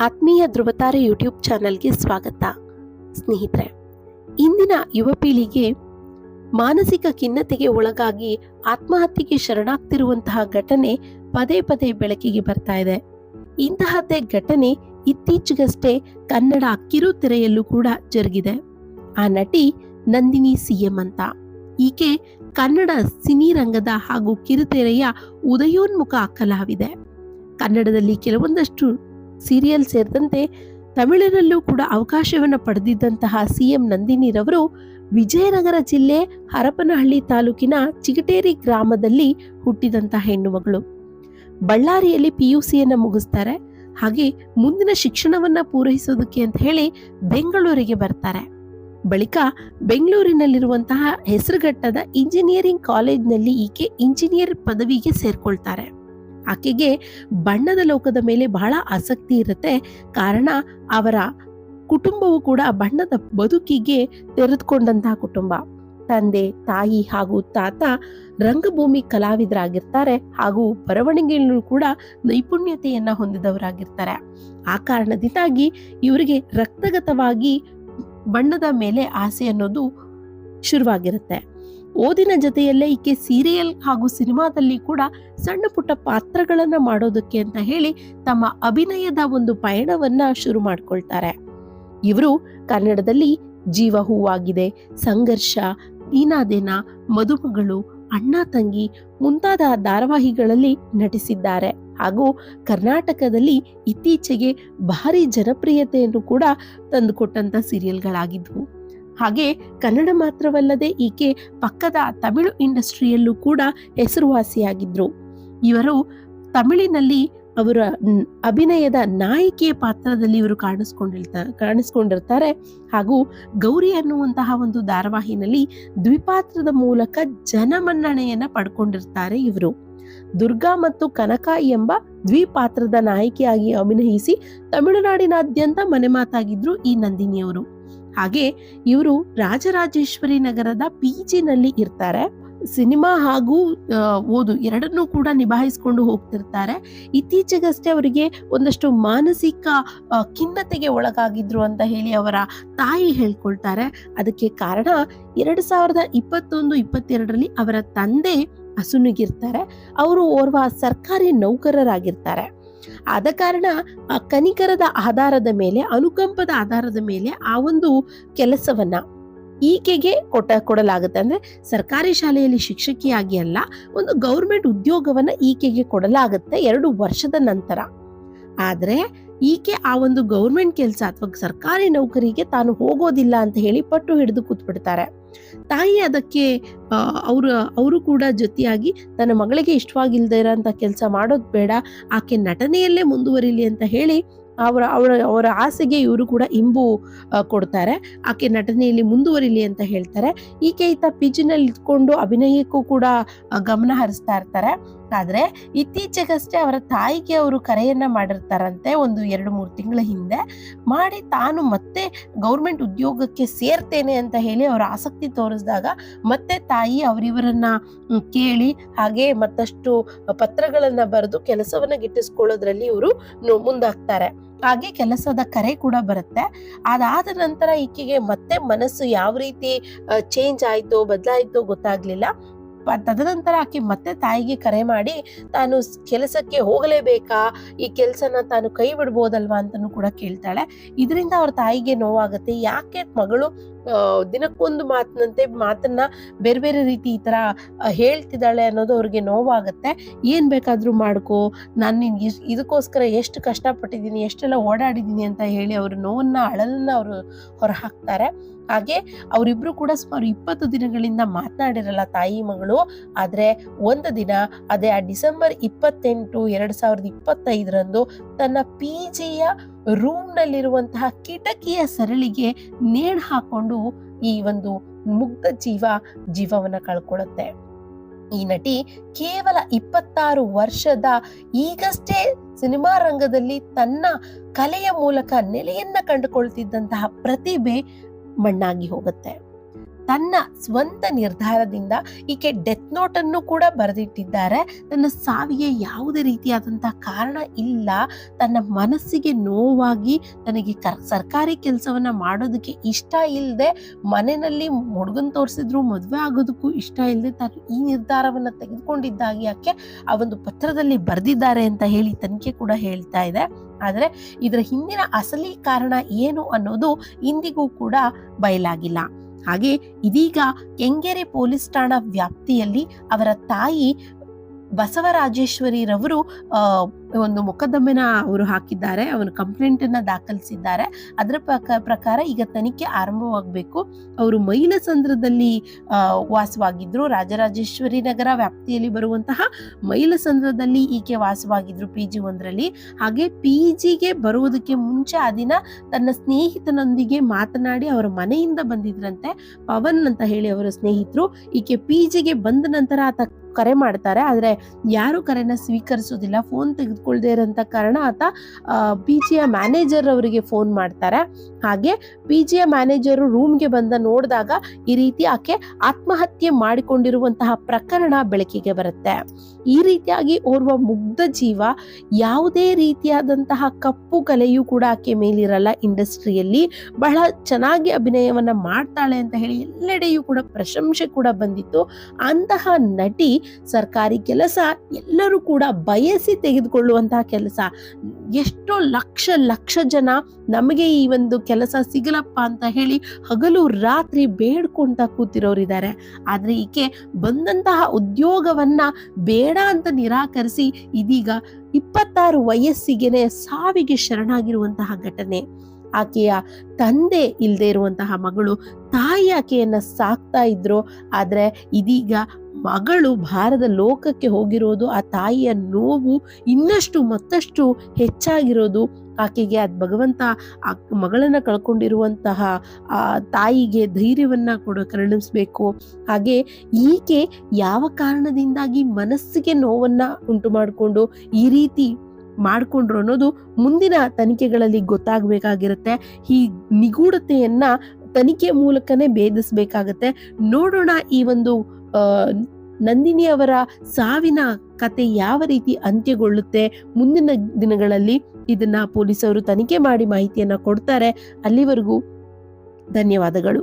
ಆತ್ಮೀಯ ಧ್ರುವತಾರೆ ಯೂಟ್ಯೂಬ್ ಚಾನೆಲ್ಗೆ ಸ್ವಾಗತ. ಸ್ನೇಹಿತರೆ, ಇಂದಿನ ಯುವ ಪೀಳಿಗೆ ಮಾನಸಿಕ ಖಿನ್ನತೆಗೆ ಒಳಗಾಗಿ ಆತ್ಮಹತ್ಯೆಗೆ ಶರಣಾಗ್ತಿರುವಂತಹ ಘಟನೆ ಪದೇ ಪದೇ ಬೆಳಕಿಗೆ ಬರ್ತಾ ಇದೆ. ಇಂತಹದ್ದೇ ಘಟನೆ ಇತ್ತೀಚೆಗಷ್ಟೇ ಕನ್ನಡ ಕಿರುತೆರೆಯಲ್ಲೂ ಕೂಡ ಜರುಗಿದೆ. ಆ ನಟಿ ನಂದಿನಿ ಸಿಎಂ ಅಂತ. ಈಕೆ ಕನ್ನಡ ಸಿನಿರಂಗದ ಹಾಗೂ ಕಿರುತೆರೆಯ ಉದಯೋನ್ಮುಖ ಕಲಾವಿದೆ. ಕನ್ನಡದಲ್ಲಿ ಕೆಲವೊಂದಷ್ಟು ಸೀರಿಯಲ್ ಸೇರಿದಂತೆ ತಮಿಳಿನಲ್ಲೂ ಕೂಡ ಅವಕಾಶವನ್ನು ಪಡೆದಿದ್ದಂತಹ ಸಿಎಂ ನಂದಿನಿರವರು ವಿಜಯನಗರ ಜಿಲ್ಲೆ ಹರಪನಹಳ್ಳಿ ತಾಲೂಕಿನ ಚಿಗಟೇರಿ ಗ್ರಾಮದಲ್ಲಿ ಹುಟ್ಟಿದಂತಹ ಹೆಣ್ಣು ಮಗಳು. ಬಳ್ಳಾರಿಯಲ್ಲಿ PUCಯನ್ನು ಮುಗಿಸ್ತಾರೆ. ಹಾಗೆ ಮುಂದಿನ ಶಿಕ್ಷಣವನ್ನ ಪೂರೈಸೋದಕ್ಕೆ ಅಂತ ಹೇಳಿ ಬೆಂಗಳೂರಿಗೆ ಬರ್ತಾರೆ. ಬಳಿಕ ಬೆಂಗಳೂರಿನಲ್ಲಿರುವಂತಹ ಹೆಸರುಘಟ್ಟದ ಇಂಜಿನಿಯರಿಂಗ್ ಕಾಲೇಜ್ನಲ್ಲಿ ಈಕೆ ಇಂಜಿನಿಯರ್ ಪದವಿಗೆ ಸೇರ್ಕೊಳ್ತಾರೆ. ಆಕೆಗೆ ಬಣ್ಣದ ಲೋಕದ ಮೇಲೆ ಬಹಳ ಆಸಕ್ತಿ ಇರುತ್ತೆ. ಕಾರಣ ಅವರ ಕುಟುಂಬವು ಕೂಡ ಬಣ್ಣದ ಬದುಕಿಗೆ ತೆರೆದುಕೊಂಡಂತಹ ಕುಟುಂಬ. ತಂದೆ, ತಾಯಿ ಹಾಗೂ ತಾತ ರಂಗಭೂಮಿ ಕಲಾವಿದರಾಗಿರ್ತಾರೆ ಹಾಗೂ ಬರವಣಿಗೆಯಲ್ಲೂ ಕೂಡ ನೈಪುಣ್ಯತೆಯನ್ನ ಹೊಂದಿದವರಾಗಿರ್ತಾರೆ. ಆ ಕಾರಣದಿಂದಾಗಿ ಇವರಿಗೆ ರಕ್ತಗತವಾಗಿ ಬಣ್ಣದ ಮೇಲೆ ಆಸೆ ಅನ್ನೋದು ಶುರುವಾಗಿರುತ್ತೆ. ಓದಿನ ಜೊತೆಯಲ್ಲೇ ಈಕೆ ಸೀರಿಯಲ್ ಹಾಗೂ ಸಿನಿಮಾದಲ್ಲಿ ಕೂಡ ಸಣ್ಣ ಪುಟ್ಟ ಪಾತ್ರಗಳನ್ನ ಮಾಡೋದಕ್ಕೆ ಅಂತ ಹೇಳಿ ತಮ್ಮ ಅಭಿನಯದ ಒಂದು ಪಯಣವನ್ನ ಶುರು ಮಾಡ್ಕೊಳ್ತಾರೆ. ಇವರು ಕನ್ನಡದಲ್ಲಿ ಜೀವ ಹೂವಾಗಿದೆ, ಸಂಘರ್ಷ, ನೀನಾದೇನ, ಮದುಮಗಳು, ಅಣ್ಣ ತಂಗಿ ಮುಂತಾದ ಧಾರಾವಾಹಿಗಳಲ್ಲಿ ನಟಿಸಿದ್ದಾರೆ. ಹಾಗೂ ಕರ್ನಾಟಕದಲ್ಲಿ ಇತ್ತೀಚೆಗೆ ಭಾರಿ ಜನಪ್ರಿಯತೆಯನ್ನು ಕೂಡ ತಂದುಕೊಟ್ಟಂತ ಸೀರಿಯಲ್ಗಳಾಗಿದ್ವು. ಹಾಗೆ ಕನ್ನಡ ಮಾತ್ರವಲ್ಲದೆ ಈಕೆ ಪಕ್ಕದ ತಮಿಳು ಇಂಡಸ್ಟ್ರಿಯಲ್ಲೂ ಕೂಡ ಹೆಸರುವಾಸಿಯಾಗಿದ್ರು. ಇವರು ತಮಿಳಿನಲ್ಲಿ ಅವರ ಅಭಿನಯದ ನಾಯಕಿಯ ಪಾತ್ರದಲ್ಲಿ ಇವರು ಕಾಣಿಸ್ಕೊಂಡಿರ್ತಾರೆ. ಹಾಗೂ ಗೌರಿ ಅನ್ನುವಂತಹ ಒಂದು ಧಾರಾವಾಹಿನಲ್ಲಿ ದ್ವಿಪಾತ್ರದ ಮೂಲಕ ಜನಮನ್ನಣೆಯನ್ನ ಪಡ್ಕೊಂಡಿರ್ತಾರೆ. ಇವರು ದುರ್ಗಾ ಮತ್ತು ಕನಕ ಎಂಬ ದ್ವಿಪಾತ್ರದ ನಾಯಕಿಯಾಗಿ ಅಭಿನಯಿಸಿ ತಮಿಳುನಾಡಿನಾದ್ಯಂತ ಮನೆ ಮಾತಾಗಿದ್ರು ಈ ನಂದಿನಿಯವರು. ಹಾಗೆ ಇವರು ರಾಜರಾಜೇಶ್ವರಿ ನಗರದ PGನಲ್ಲಿ ಇರ್ತಾರೆ. ಸಿನಿಮಾ ಹಾಗೂ ಓದು ಎರಡನ್ನೂ ಕೂಡ ನಿಭಾಯಿಸಿಕೊಂಡು ಹೋಗ್ತಿರ್ತಾರೆ. ಇತ್ತೀಚೆಗಷ್ಟೇ ಅವರಿಗೆ ಒಂದಷ್ಟು ಮಾನಸಿಕ ಖಿನ್ನತೆಗೆ ಒಳಗಾಗಿದ್ರು ಅಂತ ಹೇಳಿ ಅವರ ತಾಯಿ ಹೇಳ್ಕೊಳ್ತಾರೆ. ಅದಕ್ಕೆ ಕಾರಣ 2021-22ರಲ್ಲಿ ಅವರ ತಂದೆ ಅಸುನೀಗಿರ್ತಾರೆ. ಅವರು ಓರ್ವ ಸರ್ಕಾರಿ ನೌಕರರಾಗಿರ್ತಾರೆ. ಆದ ಕಾರಣ ಕನಿಕರದ ಆಧಾರದ ಮೇಲೆ, ಅನುಕಂಪದ ಆಧಾರದ ಮೇಲೆ ಆ ಒಂದು ಕೆಲಸವನ್ನ ಈಕೆಗೆ ಕೊಡಲಾಗುತ್ತೆ. ಅಂದ್ರೆ ಸರ್ಕಾರಿ ಶಾಲೆಯಲ್ಲಿ ಶಿಕ್ಷಕಿಯಾಗಿ ಅಲ್ಲ, ಒಂದು ಗೌರ್ಮೆಂಟ್ ಉದ್ಯೋಗವನ್ನ ಈಕೆಗೆ ಕೊಡಲಾಗುತ್ತೆ 2 ವರ್ಷದ ನಂತರ. ಆದ್ರೆ ಈಕೆ ಆ ಒಂದು ಗೌರ್ಮೆಂಟ್ ಕೆಲಸ ಅಥವಾ ಸರ್ಕಾರಿ ನೌಕರಿಗೆ ತಾನು ಹೋಗೋದಿಲ್ಲ ಅಂತ ಹೇಳಿ ಪಟ್ಟು ಹಿಡಿದು ಕೂತ್ಬಿಡ್ತಾರೆ. ತಾಯಿ ಅದಕ್ಕೆ ಅವರು ಕೂಡ ಜೊತೆಯಾಗಿ ತನ್ನ ಮಗಳಿಗೆ ಇಷ್ಟವಾಗಿಲ್ದೇ ಇರೋಂಥ ಕೆಲಸ ಮಾಡೋದು ಬೇಡ, ಆಕೆ ನಟನೆಯಲ್ಲೇ ಮುಂದುವರಿಲಿ ಅಂತ ಹೇಳಿ ಅವರ ಆಸೆಗೆ ಇವರು ಕೂಡ ಇಂಬು ಕೊಡ್ತಾರೆ. ಆಕೆ ನಟನೆಯಲ್ಲಿ ಮುಂದುವರಿಲಿ ಅಂತ ಹೇಳ್ತಾರೆ. ಈಕೆ PGನಲ್ಲಿ ಇದ್ಕೊಂಡು ಅಭಿನಯಕ್ಕೂ ಕೂಡ ಗಮನ ಹರಿಸ್ತಾ ಇರ್ತಾರೆ. ಆದ್ರೆ ಇತ್ತೀಚೆಗಷ್ಟೇ ಅವರ ತಾಯಿಗೆ ಅವರು ಕರೆಯನ್ನ ಮಾಡಿರ್ತಾರಂತೆ, ಒಂದು 2-3 ತಿಂಗಳ ಹಿಂದೆ ಮಾಡಿ ತಾನು ಮತ್ತೆ ಗೌರ್ಮೆಂಟ್ ಉದ್ಯೋಗಕ್ಕೆ ಸೇರ್ತೇನೆ ಅಂತ ಹೇಳಿ ಅವರ ಆಸಕ್ತಿ ತೋರಿಸಿದಾಗ ಮತ್ತೆ ತಾಯಿ ಅವರಿವರನ್ನ ಕೇಳಿ ಹಾಗೆ ಮತ್ತಷ್ಟು ಪತ್ರಗಳನ್ನ ಬರೆದು ಕೆಲಸವನ್ನ ಗಿಟ್ಟಿಸ್ಕೊಳ್ಳೋದ್ರಲ್ಲಿ ಇವರು ಮುಂದಾಗ್ತಾರೆ. ಹಾಗೆ ಕೆಲಸದ ಕರೆ ಕೂಡ ಬರುತ್ತೆ. ಅದಾದ ನಂತರ ಈಕೆಗೆ ಮತ್ತೆ ಮನಸ್ಸು ಯಾವ ರೀತಿ ಚೇಂಜ್ ಆಯ್ತೋ ಬದಲಾಯ್ತೋ ಗೊತ್ತಾಗ್ಲಿಲ್ಲ. ತದನಂತರ ಆಕೆ ಮತ್ತೆ ತಾಯಿಗೆ ಕರೆ ಮಾಡಿ ತಾನು ಕೆಲಸಕ್ಕೆ ಹೋಗಲೇಬೇಕಾ, ಈ ಕೆಲಸನ ತಾನು ಕೈ ಬಿಡ್ಬೋದಲ್ವಾ ಅಂತನೂ ಕೂಡ ಕೇಳ್ತಾಳೆ. ಇದರಿಂದ ಅವ್ರ ತಾಯಿಗೆ ನೋವಾಗುತ್ತೆ. ಯಾಕೆ ಮಗಳು ದಿನಕ್ಕೊಂದು ಮಾತನ್ನ ಬೇರೆ ಬೇರೆ ರೀತಿ ಈ ತರ ಹೇಳ್ತಿದ್ದಾಳೆ ಅನ್ನೋದು ಅವ್ರಿಗೆ ನೋವಾಗುತ್ತೆ. ಏನ್ ಬೇಕಾದ್ರೂ ಮಾಡ್ಕೋ, ನಾನು ನಿನ್ಗೆ ಇದಕ್ಕೋಸ್ಕರ ಎಷ್ಟು ಕಷ್ಟಪಟ್ಟಿದ್ದೀನಿ, ಎಷ್ಟೆಲ್ಲ ಓಡಾಡಿದ್ದೀನಿ ಅಂತ ಹೇಳಿ ಅವ್ರ ನೋವನ್ನ ಅಳಲನ್ನ ಅವರು ಹೊರ ಹಾಕ್ತಾರೆ. ಹಾಗೆ ಅವರಿಬ್ರು ಕೂಡ ಸುಮಾರು 20 ದಿನಗಳಿಂದ ಮಾತನಾಡಿರಲ್ಲ ತಾಯಿ ಮಗಳು. ಆದ್ರೆ ಒಂದು ದಿನ, ಅದೇ ಡಿಸೆಂಬರ್ 28, 2025ರಂದು ತನ್ನ PGಯ ರೂಮ್ ನಲ್ಲಿರುವಂತಹ ಕಿಟಕಿಯ ಸರಳಿಗೆ ನೇಣು ಹಾಕೊಂಡು ಈ ಒಂದು ಮುಗ್ಧ ಜೀವವನ್ನ ಕಳ್ಕೊಳ್ಳುತ್ತೆ. ಈ ನಟಿ ಕೇವಲ 26 ವರ್ಷದ ಈಗಷ್ಟೇ ಸಿನಿಮಾ ರಂಗದಲ್ಲಿ ತನ್ನ ಕಲೆಯ ಮೂಲಕ ನೆಲೆಯನ್ನ ಕಂಡುಕೊಳ್ತಿದ್ದಂತಹ ಪ್ರತಿಭೆ ಮಣ್ಣಾಗಿ ಹೋಗುತ್ತೆ. ತನ್ನ ಸ್ವಂತ ನಿರ್ಧಾರದಿಂದ ಈಕೆ ಡೆತ್ ನೋಟ್ ಅನ್ನು ಕೂಡ ಬರೆದಿಟ್ಟಿದ್ದಾರೆ. ತನ್ನ ಸಾವಿಗೆ ಯಾವುದೇ ರೀತಿಯಾದಂತಹ ಕಾರಣ ಇಲ್ಲ, ತನ್ನ ಮನಸ್ಸಿಗೆ ನೋವಾಗಿ ತನಗೆ ಸರ್ಕಾರಿ ಕೆಲಸವನ್ನ ಮಾಡೋದಕ್ಕೆ ಇಷ್ಟ ಇಲ್ಲದೆ, ಮನೆಯಲ್ಲಿ ಹುಡುಗನ್ ತೋರಿಸಿದ್ರು ಮದುವೆ ಆಗೋದಕ್ಕೂ ಇಷ್ಟ ಇಲ್ಲದೆ ತಾನು ಈ ನಿರ್ಧಾರವನ್ನ ತೆಗೆದುಕೊಂಡಿದ್ದಾಗಿ ಆಕೆ ಆ ಒಂದು ಪತ್ರದಲ್ಲಿ ಬರೆದಿದ್ದಾರೆ ಅಂತ ಹೇಳಿ ತನಿಖೆ ಕೂಡ ಹೇಳ್ತಾ ಇದೆ. ಆದರೆ ಇದರ ಹಿಂದಿನ ಅಸಲಿ ಕಾರಣ ಏನು ಅನ್ನೋದು ಇಂದಿಗೂ ಕೂಡ ಬಯಲಾಗಿಲ್ಲ. ಹಾಗೆ ಇದೀಗ ಕೆಂಗೇರಿ ಪೊಲೀಸ್ ಠಾಣಾ ವ್ಯಾಪ್ತಿಯಲ್ಲಿ ಅವರ ತಾಯಿ ಬಸವರಾಜೇಶ್ವರಿರವರು ಒಂದು ಮೊಕದ್ದಮೆನ ಅವರು ಹಾಕಿದ್ದಾರೆ, ಅವರು ಕಂಪ್ಲೇಂಟ್ ಅನ್ನ ದಾಖಲಿಸಿದ್ದಾರೆ. ಅದರ ಪ್ರಕಾರ ಈಗ ತನಿಖೆ ಆರಂಭವಾಗಬೇಕು. ಅವರು ಮೈಲಸಂದ್ರದಲ್ಲಿ ವಾಸವಾಗಿದ್ರು, ರಾಜರಾಜೇಶ್ವರಿ ನಗರ ವ್ಯಾಪ್ತಿಯಲ್ಲಿ ಬರುವಂತಹ ಮೈಲಸಂದ್ರದಲ್ಲಿ ಈಕೆ ವಾಸವಾಗಿದ್ರು PG 1ರಲ್ಲಿ. ಹಾಗೆ PGಗೆ ಬರುವುದಕ್ಕೆ ಮುಂಚೆ ಆ ದಿನ ತನ್ನ ಸ್ನೇಹಿತನೊಂದಿಗೆ ಮಾತನಾಡಿ ಅವರ ಮನೆಯಿಂದ ಬಂದಿದ್ರಂತೆ. ಪವನ್ ಅಂತ ಹೇಳಿ ಅವರ ಸ್ನೇಹಿತರು. ಈಕೆ PGಗೆ ಬಂದ ನಂತರ ಆತ ಕರೆ ಮಾಡ್ತಾರೆ, ಆದ್ರೆ ಯಾರು ಕರೆನ ಸ್ವೀಕರಿಸೋದಿಲ್ಲ. ಫೋನ್ ತೆಗೆದುಕೊಳ್ಳದೆ ಇರೋಂಥ ಕಾರಣ ಆತ PGಯ ಮ್ಯಾನೇಜರ್ ಅವರಿಗೆ ಫೋನ್ ಮಾಡ್ತಾರೆ. ಹಾಗೆ PGಯ ಮ್ಯಾನೇಜರ್ ರೂಮ್ಗೆ ಬಂದ ನೋಡಿದಾಗ ಈ ರೀತಿ ಆಕೆ ಆತ್ಮಹತ್ಯೆ ಮಾಡಿಕೊಂಡಿರುವಂತಹ ಪ್ರಕರಣ ಬೆಳಕಿಗೆ ಬರುತ್ತೆ. ಈ ರೀತಿಯಾಗಿ ಓರ್ವ ಮುಗ್ಧ ಜೀವ, ಯಾವುದೇ ರೀತಿಯಾದಂತಹ ಕಪ್ಪು ಕಲೆಯೂ ಕೂಡ ಆಕೆ ಮೇಲಿರಲ್ಲ. ಇಂಡಸ್ಟ್ರಿಯಲ್ಲಿ ಬಹಳ ಚೆನ್ನಾಗಿ ಅಭಿನಯವನ್ನ ಮಾಡ್ತಾಳೆ ಅಂತ ಹೇಳಿ ಎಲ್ಲೆಡೆಯೂ ಕೂಡ ಪ್ರಶಂಸೆ ಕೂಡ ಬಂದಿತ್ತು. ಅಂತಹ ನಟಿ ಸರ್ಕಾರಿ ಕೆಲಸ ಎಲ್ಲರೂ ಕೂಡ ಬಯಸಿ ತೆಗೆದುಕೊಳ್ಳುವಂತಹ ಕೆಲಸ. ಎಷ್ಟೋ ಲಕ್ಷ ಜನ ನಮಗೆ ಈ ಒಂದು ಕೆಲಸ ಸಿಗಲಪ್ಪ ಅಂತ ಹೇಳಿ ಹಗಲು ರಾತ್ರಿ ಬೇಡ್ಕೊಂತ ಕೂತಿರೋರಿದ್ದಾರೆ. ಆದ್ರೆ ಈಕೆ ಬಂದಂತಹ ಉದ್ಯೋಗವನ್ನ ಬೇಡ ಅಂತ ನಿರಾಕರಿಸಿ ಇದೀಗ 26 ವಯಸ್ಸಿಗೆನೆ ಸಾವಿಗೆ ಶರಣಾಗಿರುವಂತಹ ಘಟನೆ. ಆಕೆಯ ತಂದೆ ಇಲ್ಲದೆ ಇರುವಂತಹ ಮಗಳು, ತಾಯಿ ಆಕೆಯನ್ನ ಸಾಕ್ತಾ ಇದ್ರು. ಆದ್ರೆ ಇದೀಗ ಮಗಳು ಭಾರದ ಲೋಕಕ್ಕೆ ಹೋಗಿರೋದು, ಆ ತಾಯಿಯ ನೋವು ಇನ್ನಷ್ಟು ಮತ್ತಷ್ಟು ಹೆಚ್ಚಾಗಿರೋದು. ಆಕೆಗೆ ಅದ್ ಭಗವಂತ ಆ ಮಗಳನ್ನ ಕಳ್ಕೊಂಡಿರುವಂತಹ ಆ ತಾಯಿಗೆ ಧೈರ್ಯವನ್ನ ಕೂಡ ಕರುಣಿಸ್ಬೇಕು. ಹಾಗೆ ಈಕೆ ಯಾವ ಕಾರಣದಿಂದಾಗಿ ಮನಸ್ಸಿಗೆ ನೋವನ್ನ ಉಂಟು ಮಾಡಿಕೊಂಡು ಈ ರೀತಿ ಮಾಡ್ಕೊಂಡ್ರು ಅನ್ನೋದು ಮುಂದಿನ ತನಿಖೆಗಳಲ್ಲಿ ಗೊತ್ತಾಗಬೇಕಾಗಿರುತ್ತೆ. ಈ ನಿಗೂಢತೆಯನ್ನ ತನಿಖೆ ಮೂಲಕನೇ ಭೇದಿಸಬೇಕಾಗತ್ತೆ. ನೋಡೋಣ ಈ ಒಂದು ನಂದಿನಿ ಅವರ ಸಾವಿನ ಕತೆ ಯಾವ ರೀತಿ ಅಂತ್ಯಗೊಳ್ಳುತ್ತೆ. ಮುಂದಿನ ದಿನಗಳಲ್ಲಿ ಇದನ್ನ ಪೊಲೀಸರು ತನಿಖೆ ಮಾಡಿ ಮಾಹಿತಿಯನ್ನ ಕೊಡ್ತಾರೆ. ಅಲ್ಲಿವರೆಗೂ ಧನ್ಯವಾದಗಳು.